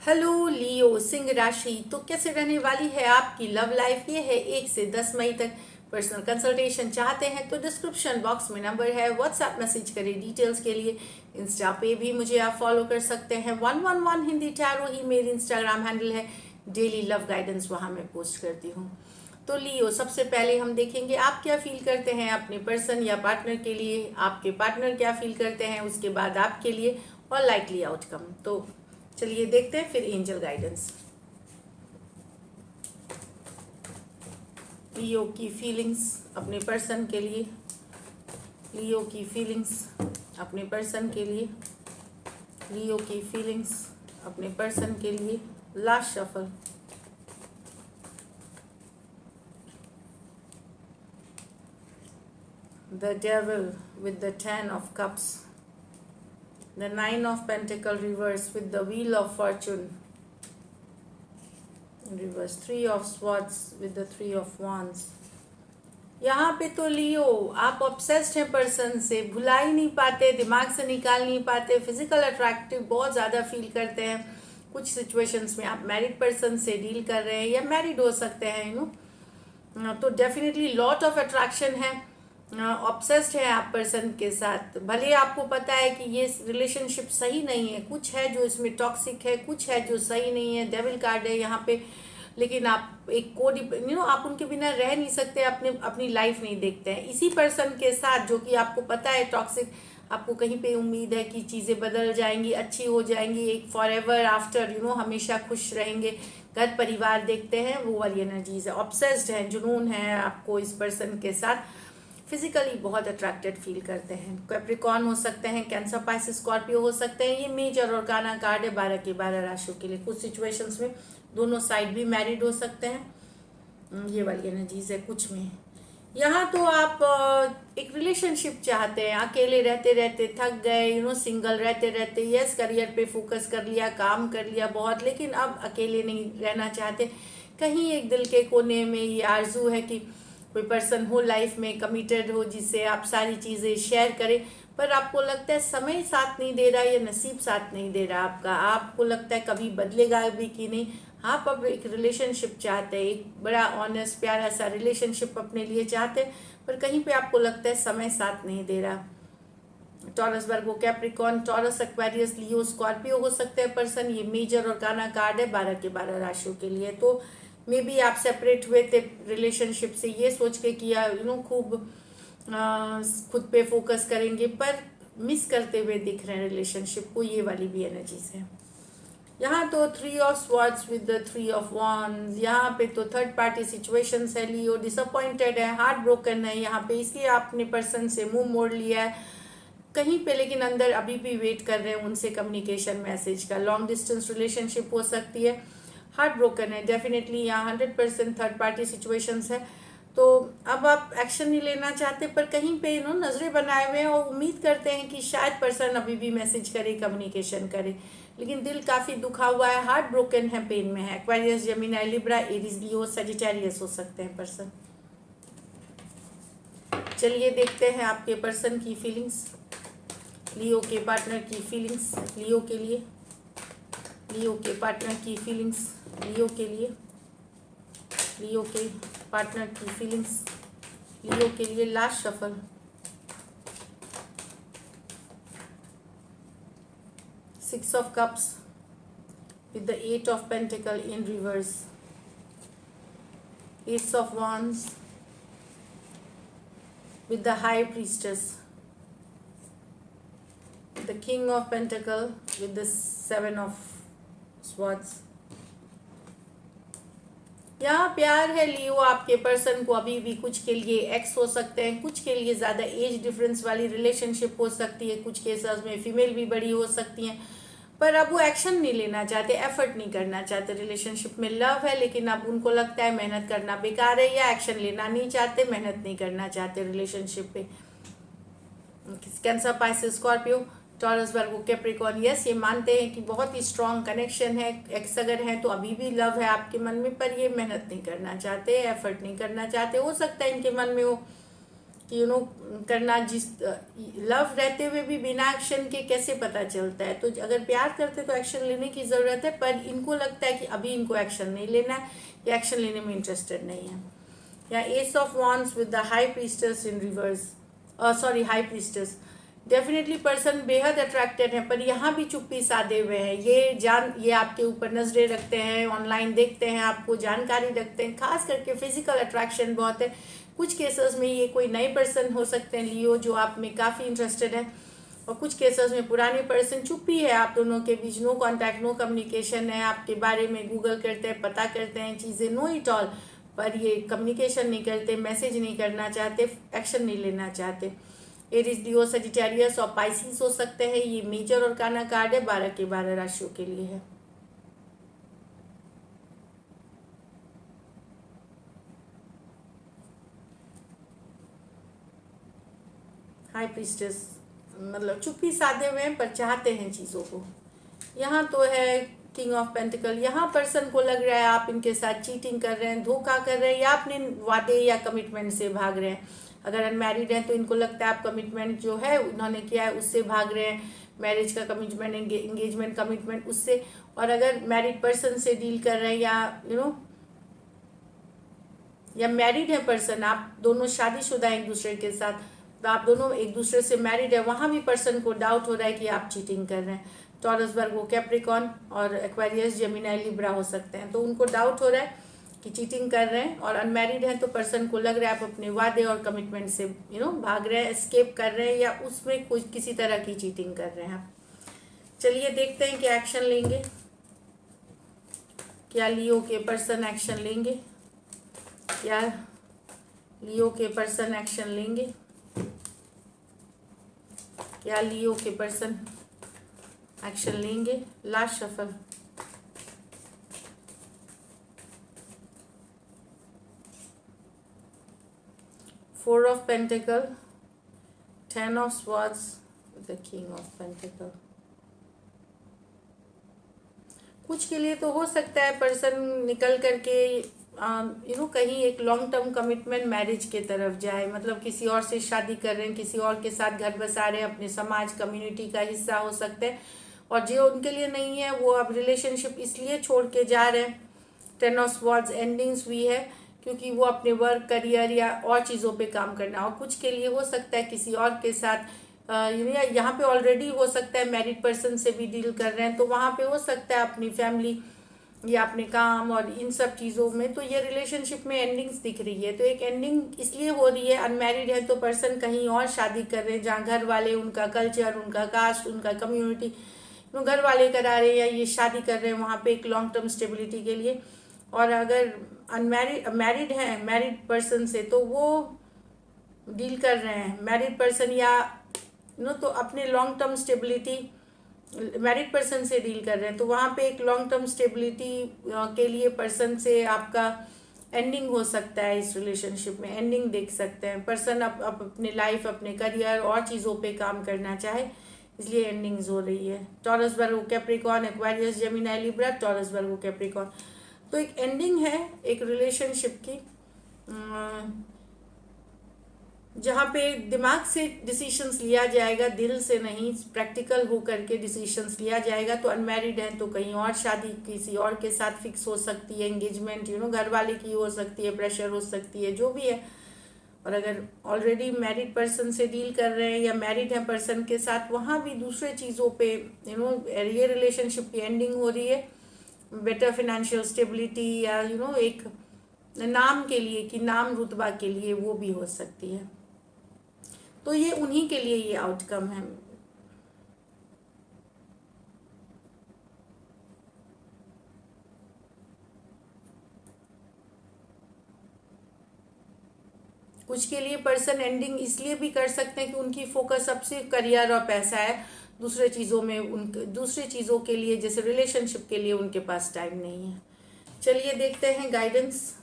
Hello लियो सिंह राशि। तो कैसे रहने वाली है आपकी लव लाइफ? ये है 1 से 10 मई तक। पर्सनल कंसल्टेशन चाहते हैं तो डिस्क्रिप्शन बॉक्स में नंबर है, व्हाट्सएप मैसेज करें डिटेल्स के लिए। इंस्टा पे भी मुझे आप फॉलो कर सकते हैं। 111 हिंदी टैरो ही मेरी इंस्टाग्राम हैंडल है। डेली लव गाइडेंस वहाँ मैं पोस्ट करती हूँ। तो लियो, सबसे पहले हम देखेंगे आप क्या फील करते हैं अपने पर्सन या पार्टनर के लिए, आपके पार्टनर क्या फील करते हैं, उसके बाद आपके लिए और लाइकली आउटकम। तो चलिए देखते हैं फिर एंजल गाइडेंस। लियो की फीलिंग्स अपने पर्सन के लिए। लियो की फीलिंग्स अपने पर्सन के लिए। लियो की फीलिंग्स अपने पर्सन के लिए। Last shuffle. The devil with the 10 of Cups, the 9 of Pentacles reverse with the Wheel of Fortune reverse, 3 of Swords with the 3 of Wands। यहाँ पे तो लियो आप ऑब्सेस्ड हैं पर्सन से, भुला ही नहीं पाते, दिमाग से निकाल नहीं पाते, फिजिकल अट्रैक्टिव बहुत ज़्यादा फील करते हैं। कुछ सिचुएशंस में आप मैरिड पर्सन से डील कर रहे हैं या मैरिड हो सकते हैं, तो डेफिनेटली लॉट ऑफ अट्रैक्शन है। ऑब्सेस्ड है आप पर्सन के साथ। भले आपको पता है कि ये रिलेशनशिप सही नहीं है, कुछ है जो इसमें टॉक्सिक है, कुछ है जो सही नहीं है, डेविल कार्ड है यहाँ पे, लेकिन आप एक कोड आप उनके बिना रह नहीं सकते, अपनी लाइफ नहीं देखते हैं इसी पर्सन के साथ जो कि आपको पता है टॉक्सिक। आपको कहीं पे उम्मीद है कि चीज़ें बदल जाएंगी, अच्छी हो जाएंगी, एक फॉर एवर आफ्टर हमेशा खुश रहेंगे, घर परिवार देखते हैं, वो वाली एनर्जीज है। ऑब्सेस्ड है, जुनून है आपको इस पर्सन के साथ। फिजिकली बहुत अट्रैक्टेड फील करते हैं। कैप्रिकॉर्न हो सकते हैं, कैंसर, पाइसेस, स्कॉर्पियो हो सकते हैं। ये मेजर और काना कार्ड है 12 के 12 राशियों के लिए। कुछ सिचुएशंस में दोनों साइड भी मैरिड हो सकते हैं, ये वाली एनर्जीज है कुछ में। यहाँ तो आप एक रिलेशनशिप चाहते हैं, अकेले रहते रहते थक गए, सिंगल रहते रहते, यस करियर पे फोकस कर लिया, काम कर लिया बहुत, लेकिन अब अकेले नहीं रहना चाहते। कहीं एक दिल के कोने में ये आरजू है कि कोई पर्सन हो लाइफ में, कमिटेड हो, जिससे आप सारी चीज़ें शेयर करें, पर आपको लगता है समय साथ नहीं दे रहा या नसीब साथ नहीं दे रहा आपका। आपको लगता है कभी बदलेगा भी कि नहीं। आप अब एक रिलेशनशिप चाहते हैं, एक बड़ा ऑनेस्ट प्यारा सा रिलेशनशिप अपने लिए चाहते हैं, पर कहीं पे आपको लगता है समय साथ नहीं दे रहा। टॉरस, वर्गो, कैप्रिकॉर्न, टॉरस, एक्वेरियस, लियो, स्कॉर्पियो हो सकते हैं पर्सन। ये मेजर और काना कार्ड है 12 के 12 राशियों के लिए। तो मे बी आप सेपरेट हुए थे रिलेशनशिप से ये सोच के किया खूब खुद पे फोकस करेंगे, पर मिस करते हुए दिख रहे हैं रिलेशनशिप को, ये वाली भी एनर्जीज है। यहाँ तो 3 of Swords with the 3 of Wands। यहाँ पे तो थर्ड पार्टी सिचुएशंस है। लियो डिसअपॉइंटेड है, हार्ट ब्रोकन है यहाँ पे, इसलिए आपने पर्सन से मुंह मोड़ लिया है कहीं पे, लेकिन अंदर अभी भी वेट कर रहे हैं उनसे कम्युनिकेशन मैसेज का। लॉन्ग डिस्टेंस रिलेशनशिप हो सकती है, हार्ट ब्रोकन है डेफिनेटली। यहाँ 100% थर्ड पार्टी सिचुएशंस है। तो अब आप एक्शन नहीं लेना चाहते, पर कहीं पे नजरें बनाए हुए हैं और उम्मीद करते हैं कि शायद पर्सन अभी भी मैसेज करे, कम्युनिकेशन करे, लेकिन दिल काफ़ी दुखा हुआ है, हार्ट ब्रोकन है, पेन में है। एक्वेरियस, जेमिनी, लिब्रा, एरीज, लियो, सजिटेरियस हो सकते हैं पर्सन। चलिए देखते हैं आपके पर्सन की फीलिंग्स, लियो के पार्टनर की फीलिंग्स लियो के लिए। लियो के पार्टनर की फीलिंग्स लियो के लिए। लियो के पार्टनर की फीलिंग्स लियो के लिए। Last shuffle. Six of Cups with the 8 of Pentacles in reverse, Ace of Wands with the High Priestess, the King of Pentacles with the 7 of Swords। यहाँ प्यार है लियो आपके पर्सन को अभी भी। कुछ के लिए एक्स हो सकते हैं, कुछ के लिए ज़्यादा एज डिफरेंस वाली रिलेशनशिप हो सकती है, कुछ केसेस में फीमेल भी बड़ी हो सकती हैं, पर अब वो एक्शन नहीं लेना चाहते, एफर्ट नहीं करना चाहते। रिलेशनशिप में लव है, लेकिन अब उनको लगता है मेहनत करना बेकार है, या एक्शन लेना नहीं चाहते, मेहनत नहीं करना चाहते रिलेशनशिप पे। कैंसर, पाइसेस, स्कॉर्पियो, टॉरस, वर्गो, कैप्रिकॉर्न, यस ये मानते हैं कि बहुत ही स्ट्रॉन्ग कनेक्शन है, एक्स अगर है तो अभी भी लव है आपके मन में, पर ये मेहनत नहीं करना चाहते, एफर्ट नहीं करना चाहते। हो सकता है इनके मन में हो कि करना, जिस लव रहते हुए भी बिना एक्शन के कैसे पता चलता है। तो अगर प्यार करते तो एक्शन लेने की ज़रूरत है, पर इनको लगता है कि अभी इनको एक्शन नहीं लेना है या एक्शन लेने में इंटरेस्टेड नहीं है। या S of wands with the high priestess in reverse, sorry high priestess, definitely person बेहद अट्रैक्टेड है, पर यहाँ भी चुप्पी साधे हुए हैं। ये आपके ऊपर नजरें रखते हैं, ऑनलाइन देखते हैं, आपको जानकारी रखते हैं, खास करके फिजिकल अट्रैक्शन बहुत है। कुछ केसेस में ये कोई नए पर्सन हो सकते हैं लियो, जो आप में काफ़ी इंटरेस्टेड है, और कुछ केसेस में पुराने पर्सन, चुप्पी है आप दोनों के बीच, नो कॉन्टैक्ट, नो कम्युनिकेशन है, आपके बारे में गूगल करते हैं, पता करते हैं चीज़ें, नो इट ऑल, पर ये कम्युनिकेशन नहीं करते, मैसेज नहीं करना चाहते, एक्शन नहीं लेना चाहते। एरीज, लियो, सजिटेरियस और पाइसिस हो सकते हैं। ये मेजर और काना कार्ड है, 12 के 12 राशियों के लिए है। हाई प्रीस्टेस मतलब चुप्पी साधे हुए हैं पर चाहते हैं चीज़ों को। यहाँ तो है किंग ऑफ पेंटिकल, यहाँ पर्सन को लग रहा है आप इनके साथ चीटिंग कर रहे हैं, धोखा कर रहे हैं, या अपने वादे या कमिटमेंट से भाग रहे हैं। अगर अनमैरिड हैं तो इनको लगता है आप कमिटमेंट जो है उन्होंने किया है उससे भाग रहे हैं, मैरिज का कमिटमेंट, एंगेजमेंट कमिटमेंट उससे। और अगर मैरिड पर्सन से डील कर रहे हैं या या मैरिड है पर्सन, आप दोनों शादीशुदा हैं एक दूसरे के साथ, तो आप दोनों एक दूसरे से मैरिड है, वहाँ भी पर्सन को डाउट हो रहा है कि आप चीटिंग कर रहे हैं। टॉरस, वर्गो, कैप्रिकॉन और एक्वेरियस, जेमिनी, लिब्रा हो सकते हैं। तो उनको डाउट हो रहा है कि चीटिंग कर रहे हैं, और अनमैरिड हैं तो पर्सन को लग रहा है आप अपने वादे और कमिटमेंट से भाग रहे हैं, एस्केप कर रहे हैं, या उसमें कुछ किसी तरह की चीटिंग कर रहे हैं। चलिए देखते हैं क्या एक्शन लेंगे, क्या लियो के पर्सन एक्शन लेंगे, क्या लियो के पर्सन एक्शन लेंगे, क्या लियो के पर्सन एक्शन लेंगे। Last shuffle, four of pentacle, 10 of swords, the king of pentacle. कुछ के लिए तो हो सकता है पर्सन निकल करके कहीं एक लॉन्ग टर्म कमिटमेंट मैरिज के तरफ जाए, मतलब किसी और से शादी कर रहे हैं, किसी और के साथ घर बसा रहे हैं, अपने समाज कम्युनिटी का हिस्सा हो सकते हैं। और जो उनके लिए नहीं है वो अब रिलेशनशिप इसलिए छोड़ के जा रहे हैं। 10 ऑफ स्वॉर्ड्स एंडिंग्स हुई है क्योंकि वो अपने वर्क, करियर या और चीज़ों पे काम करना। और कुछ के लिए हो सकता है किसी और के साथ, यहाँ पे ऑलरेडी हो सकता है मैरिड पर्सन से भी डील कर रहे हैं, तो वहाँ पे हो सकता है अपनी फैमिली या अपने काम और इन सब चीज़ों में। तो ये रिलेशनशिप में एंडिंग्स दिख रही है। तो एक एंडिंग इसलिए हो रही है, अनमैरिड है तो पर्सन कहीं और शादी कर रहे हैं जहाँ घर वाले, उनका कल्चर, उनका कास्ट, उनका कम्युनिटी, घर वाले करा रहे हैं या ये शादी कर रहे हैं वहाँ पे एक लॉन्ग टर्म स्टेबिलिटी के लिए। और अगर मैरिड हैं मैरिड पर्सन से, तो वो डील कर रहे हैं मैरिड पर्सन या तो अपने long term stability married person से डील कर रहे हैं, तो वहाँ पे एक लॉन्ग टर्म स्टेबिलिटी के लिए पर्सन से आपका एंडिंग हो सकता है। इस रिलेशनशिप में एंडिंग देख सकते हैं पर्सन अब अपने लाइफ, अपने करियर और चीज़ों पे काम करना चाहे, इसलिए एंडिंग्स हो रही है। Taurus, Virgo, Capricorn, Aquarius, Gemini, Libra, Taurus, Virgo, Capricorn. तो एक एंडिंग है एक रिलेशनशिप की, जहाँ पे दिमाग से डिसीशंस लिया जाएगा, दिल से नहीं, प्रैक्टिकल हो करके डिसीशंस लिया जाएगा। तो अनमैरिड है तो कहीं और शादी किसी और के साथ फिक्स हो सकती है, एंगेजमेंट घर वाले की हो सकती है, प्रेशर हो सकती है, जो भी है। और अगर ऑलरेडी मैरिड पर्सन से डील कर रहे हैं या मैरिड है पर्सन के साथ, वहाँ भी दूसरे चीज़ों पे ये रिलेशनशिप की एंडिंग हो रही है। बेटर फिनेंशियल स्टेबिलिटी या एक नाम के लिए, कि नाम रुतबा के लिए, वो भी हो सकती है। तो ये उन्हीं के लिए ये आउटकम है। कुछ के लिए पर्सन एंडिंग इसलिए भी कर सकते हैं कि उनकी फोकस अब सिर्फ करियर और पैसा है, दूसरे चीज़ों में दूसरी चीज़ों के लिए, जैसे रिलेशनशिप के लिए उनके पास टाइम नहीं है। चलिए देखते हैं guidance.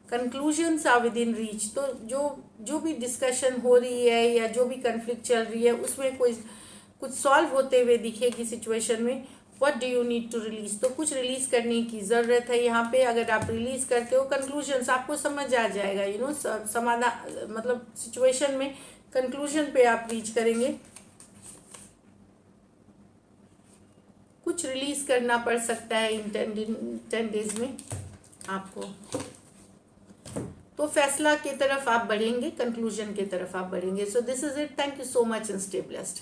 Conclusions are within reach. तो जो भी डिस्कशन हो रही है या जो भी कन्फ्लिक्ट चल रही है उसमें कुछ सॉल्व होते हुए दिखेगी सिचुएशन में, what do you need to release, तो कुछ रिलीज करने की ज़रूरत है यहाँ पे। अगर आप रिलीज करते हो कंक्लूजन्स, आपको समझ आ जाएगा, यू नो, समाधान मतलब सिचुएशन में कंक्लूजन पे आप रीच करेंगे। कुछ रिलीज करना पड़ सकता है इन 10 डेज में आपको, तो फैसला की तरफ आप बढ़ेंगे, कंक्लूजन की तरफ आप बढ़ेंगे। So this is it, thank you so much and stay blessed.